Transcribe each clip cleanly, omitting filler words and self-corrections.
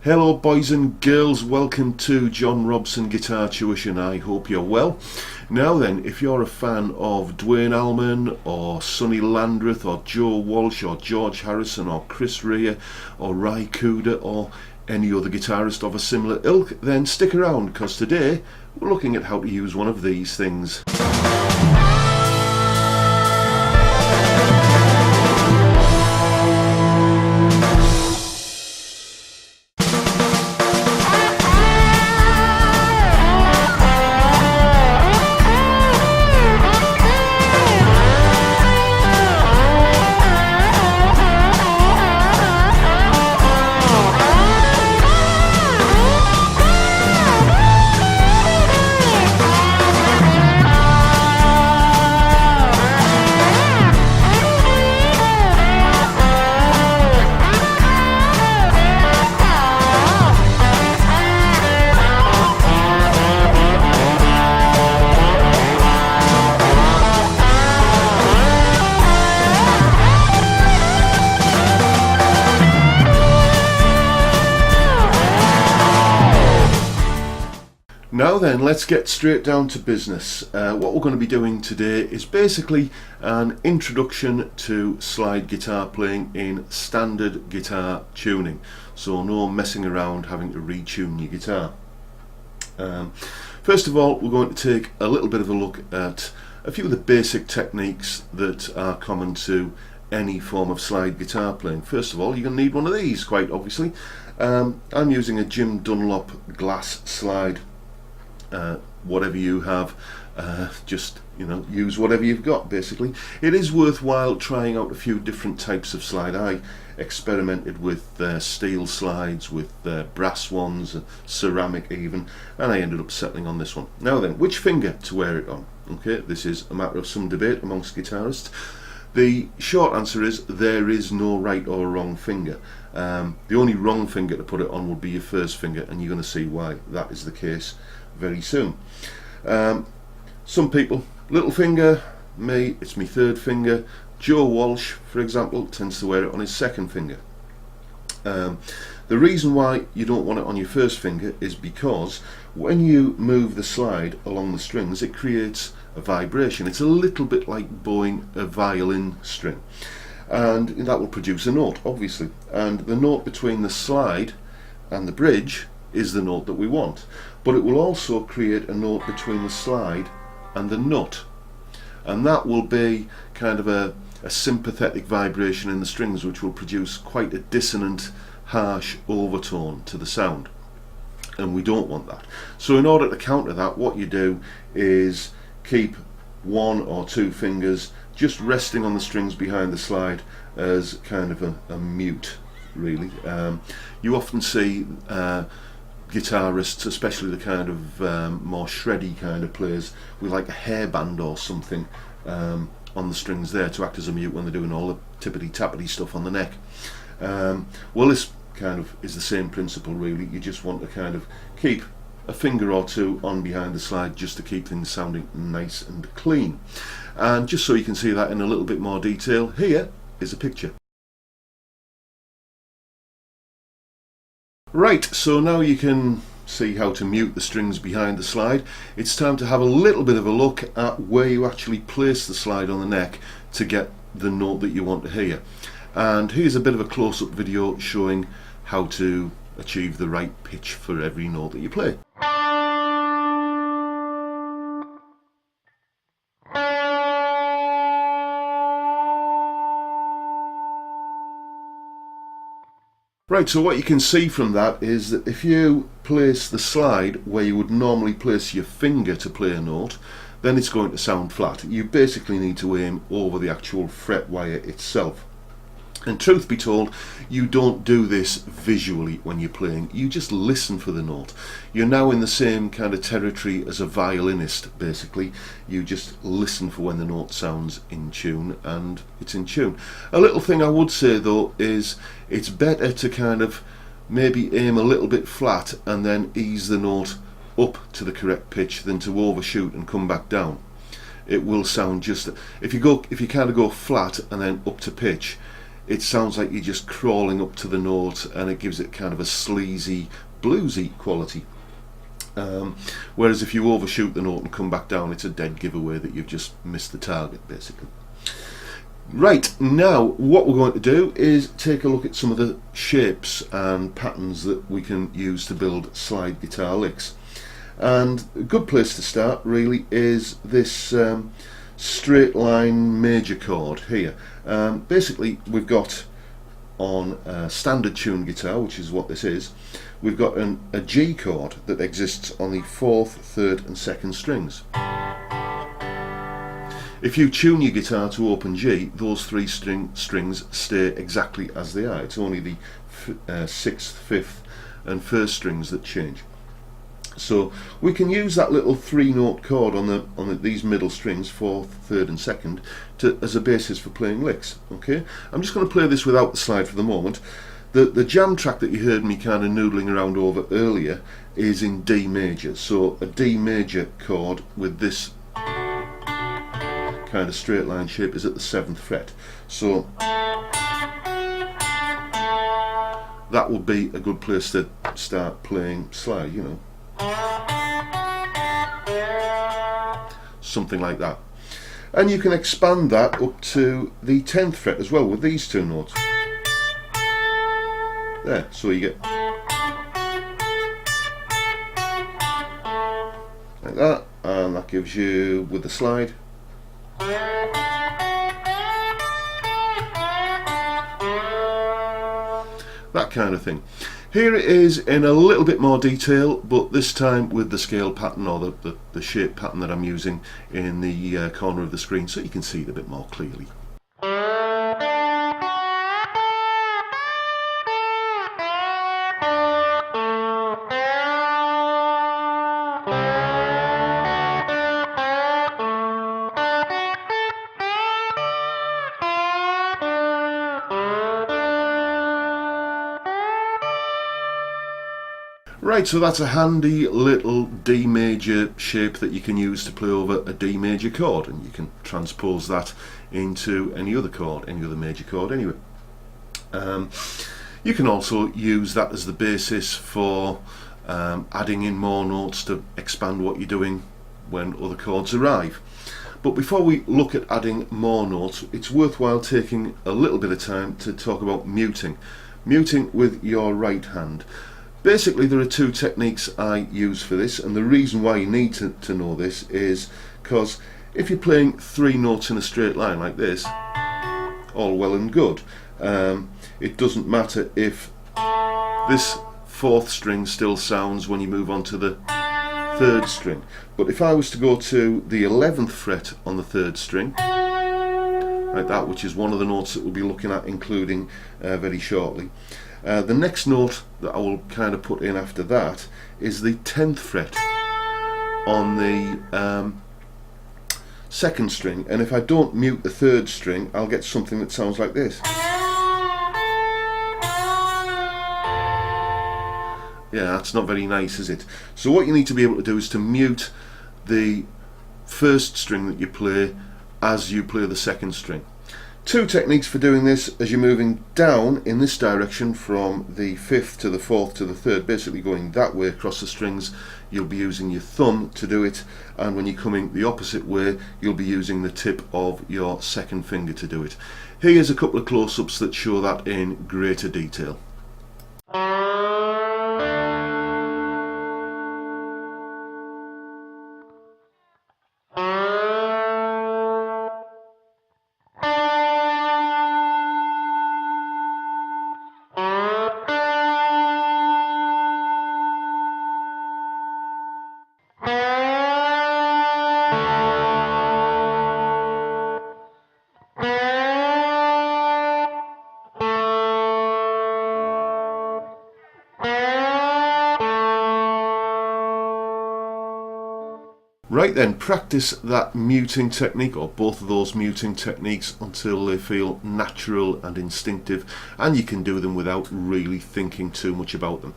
Hello boys and girls, welcome to John Robson Guitar Tuition. I hope you're well. Now then, if you're a fan of Dwayne Allman or Sonny Landreth or Joe Walsh or George Harrison or Chris Rea or Ry Cooder or any other guitarist of a similar ilk, then stick around because today we're looking at how to use one of these things. Now then, let's get straight down to business. What we're going to be doing today is basically an introduction to slide guitar playing in standard guitar tuning. So no messing around having to retune your guitar. First of all, we're going to take a little bit of a look at a few of the basic techniques that are common to any form of slide guitar playing. First of all, you're going to need one of these, quite obviously. I'm using a Jim Dunlop glass slide. Whatever you have, just use whatever you've got. Basically, it is worthwhile trying out a few different types of slide. I experimented with steel slides, with brass ones, ceramic even, and I ended up settling on this one. Now then, which finger to wear it on? Okay, this is a matter of some debate amongst guitarists. The short answer is there is no right or wrong finger. The only wrong finger to put it on would be your first finger, and you're going to see why that is the case very soon. Some people, little finger. Me, it's my third finger. Joe Walsh, for example, tends to wear it on his second finger. The reason why you don't want it on your first finger is because when you move the slide along the strings, it creates a vibration. It's a little bit like bowing a violin string, and that will produce a note, obviously, and the note between the slide and the bridge is the note that we want, but it will also create a note between the slide and the nut, and that will be kind of a sympathetic vibration in the strings, which will produce quite a dissonant, harsh overtone to the sound, and we don't want that. So in order to counter that, what you do is keep one or two fingers just resting on the strings behind the slide as kind of a mute, really. You often see guitarists, especially the kind of more shreddy kind of players, with like a hairband or something on the strings there to act as a mute when they're doing all the tippity tappity stuff on the neck. Well, this kind of is the same principle, really. You just want to kind of keep a finger or two on behind the slide just to keep things sounding nice and clean. And just so you can see that in a little bit more detail, here is a picture. Right, so now you can see how to mute the strings behind the slide. It's time to have a little bit of a look at where you actually place the slide on the neck to get the note that you want to hear. And here's a bit of a close-up video showing how to achieve the right pitch for every note that you play. Right, so what you can see from that is that if you place the slide where you would normally place your finger to play a note, then it's going to sound flat. You basically need to aim over the actual fret wire itself. And truth be told, you don't do this visually when you're playing, you just listen for the note. You're now in the same kind of territory as a violinist, basically. You just listen for when the note sounds in tune, and it's in tune. A little thing I would say though is it's better to kind of maybe aim a little bit flat and then ease the note up to the correct pitch than to overshoot and come back down. It will sound just, if you kind of go flat and then up to pitch, it sounds like you're just crawling up to the note, and it gives it kind of a sleazy, bluesy quality. Whereas if you overshoot the note and come back down, it's a dead giveaway that you've just missed the target, basically. Right, now what we're going to do is take a look at some of the shapes and patterns that we can use to build slide guitar licks. And a good place to start really is this straight line major chord here. Basically we've got on a standard tuned guitar, which is what this is, we've got a G chord that exists on the 4th, 3rd and 2nd strings. If you tune your guitar to open G, those three strings stay exactly as they are. It's only the 6th, 5th and 1st strings that change. So we can use that little 3-note chord on these middle strings, 4th, 3rd and 2nd, as a basis for playing licks. Okay, I'm just going to play this without the slide for the moment. The jam track that you heard me kind of noodling around over earlier is in D major, so a D major chord with this kind of straight line shape is at the 7th fret. So that would be a good place to start playing slide, you know. Something like that. And you can expand that up to the 10th fret as well with these two notes. There, so you get like that, and that gives you, with the slide, that kind of thing. Here it is in a little bit more detail, but this time with the scale pattern, or the shape pattern that I'm using in the corner of the screen, so you can see it a bit more clearly. Right, so that's a handy little D major shape that you can use to play over a D major chord, and you can transpose that into any other chord, any other major chord anyway. You can also use that as the basis for adding in more notes to expand what you're doing when other chords arrive. But before we look at adding more notes, it's worthwhile taking a little bit of time to talk about muting. Muting with your right hand. Basically, there are two techniques I use for this, and the reason why you need to know this is because if you're playing 3 notes in a straight line like this, all well and good. It doesn't matter if this 4th string still sounds when you move on to the 3rd string. But if I was to go to the 11th fret on the 3rd string, like that, which is one of the notes that we'll be looking at including very shortly, the next note that I will kind of put in after that is the 10th fret on the 2nd string, and if I don't mute the 3rd string, I'll get something that sounds like this. Yeah, that's not very nice, is it? So what you need to be able to do is to mute the 1st string that you play as you play the 2nd string. Two techniques for doing this as you're moving down in this direction from the 5th to the 4th to the 3rd, basically going that way across the strings. You'll be using your thumb to do it, and when you're coming the opposite way, you'll be using the tip of your 2nd finger to do it. Here's a couple of close-ups that show that in greater detail. Right then, practice that muting technique, or both of those muting techniques, until they feel natural and instinctive, and you can do them without really thinking too much about them.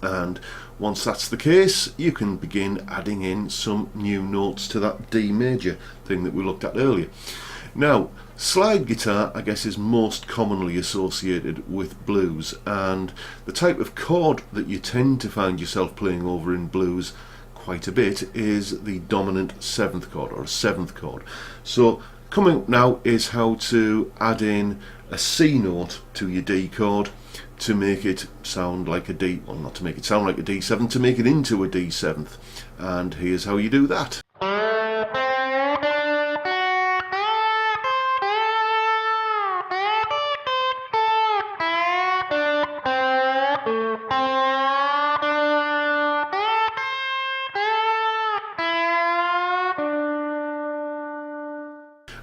And once that's the case, you can begin adding in some new notes to that D major thing that we looked at earlier. Now, slide guitar, I guess, is most commonly associated with blues, and the type of chord that you tend to find yourself playing over in blues quite a bit is the dominant 7th chord, or a 7th chord. So coming up now is how to add in a C note to your D chord to make it sound like a D, well, not to make it sound like a D7, to make it into a D7th. And here's how you do that.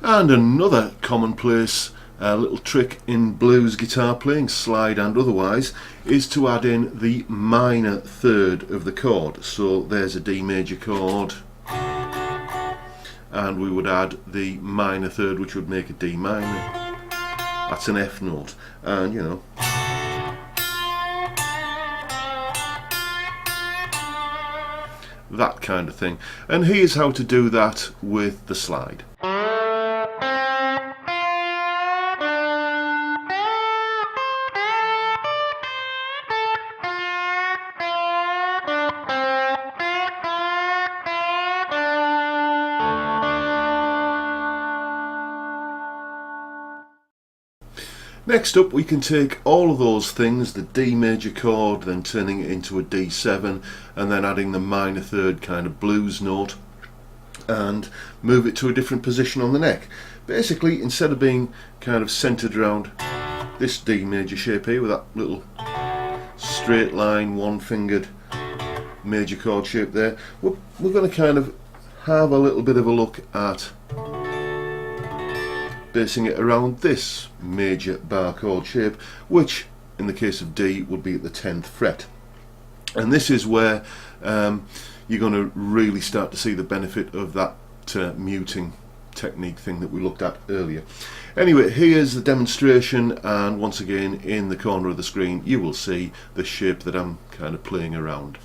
And another commonplace little trick in blues guitar playing, slide and otherwise, is to add in the minor third of the chord. So there's a D major chord, and we would add the minor third, which would make a D minor. That's an F note, and you know, that kind of thing. And here's how to do that with the slide. Next up, we can take all of those things, the D major chord, then turning it into a D7, and then adding the minor third kind of blues note, and move it to a different position on the neck. Basically, instead of being kind of centered around this D major shape here with that little straight line, one-fingered major chord shape there, we're going to kind of have a little bit of a look at basing it around this major bar chord shape, which in the case of D would be at the 10th fret. And this is where you're going to really start to see the benefit of that muting technique thing that we looked at earlier. Anyway, here's the demonstration, and once again in the corner of the screen you will see the shape that I'm kind of playing around.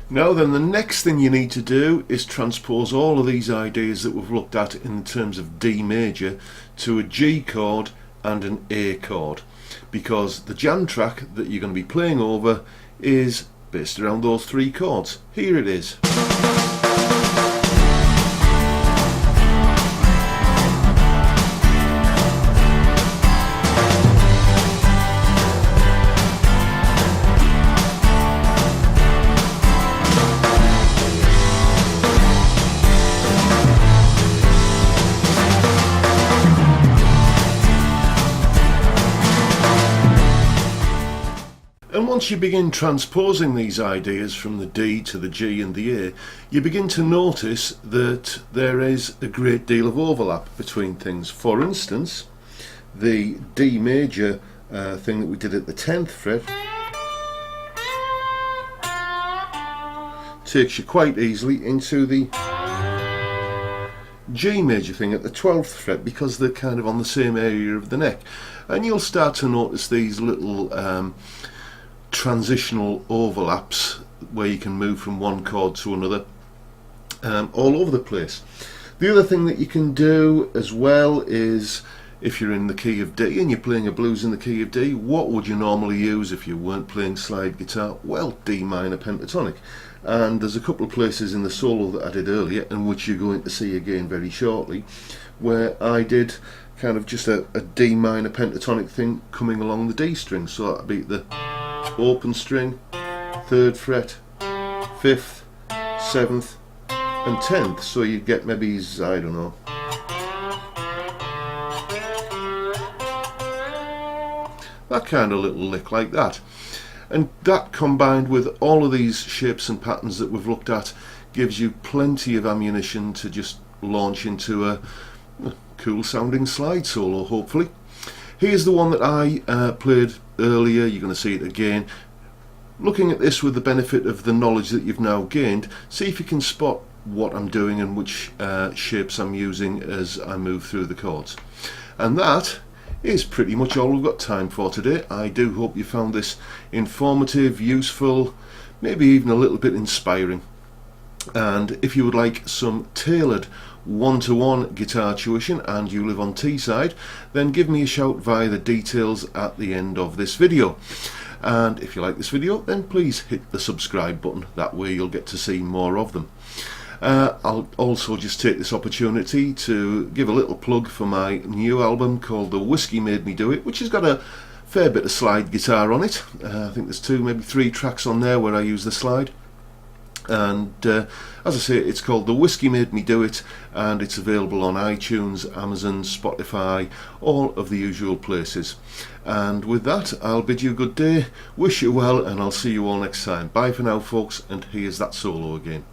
Now then, the next thing you need to do is transpose all of these ideas that we've looked at in terms of D major to a G chord and an A chord, because the jam track that you're going to be playing over is based around those three chords. Here it is. And once you begin transposing these ideas from the D to the G and the A, you begin to notice that there is a great deal of overlap between things. For instance, the D major thing that we did at the 10th fret takes you quite easily into the G major thing at the 12th fret, because they're kind of on the same area of the neck. And you'll start to notice these little transitional overlaps where you can move from one chord to another all over the place. The other thing that you can do as well is, if you're in the key of D and you're playing a blues in the key of D, what would you normally use if you weren't playing slide guitar? Well, D minor pentatonic. And there's a couple of places in the solo that I did earlier, and which you're going to see again very shortly, where I did kind of just a D minor pentatonic thing coming along the D string. So that'd be the open string, 3rd fret, 5th, 7th and 10th. So you'd get maybe, I don't know, that kind of little lick like that. And that, combined with all of these shapes and patterns that we've looked at, gives you plenty of ammunition to just launch into a cool sounding slide solo, hopefully. Here's the one that I played earlier. You're going to see it again. Looking at this with the benefit of the knowledge that you've now gained, see if you can spot what I'm doing and which shapes I'm using as I move through the chords. And that is pretty much all we've got time for today. I do hope you found this informative, useful, maybe even a little bit inspiring. And if you would like some tailored one-to-one guitar tuition and you live on Teesside, then give me a shout via the details at the end of this video. And if you like this video, then please hit the subscribe button. That way you'll get to see more of them. I'll also just take this opportunity to give a little plug for my new album called The Whiskey Made Me Do It, which has got a fair bit of slide guitar on it. I think there's 2, maybe 3 tracks on there where I use the slide. And as I say, it's called The Whiskey Made Me Do It, and it's available on iTunes, Amazon, Spotify, all of the usual places. And with that, I'll bid you good day, wish you well, and I'll see you all next time. Bye for now, folks, and here's that solo again.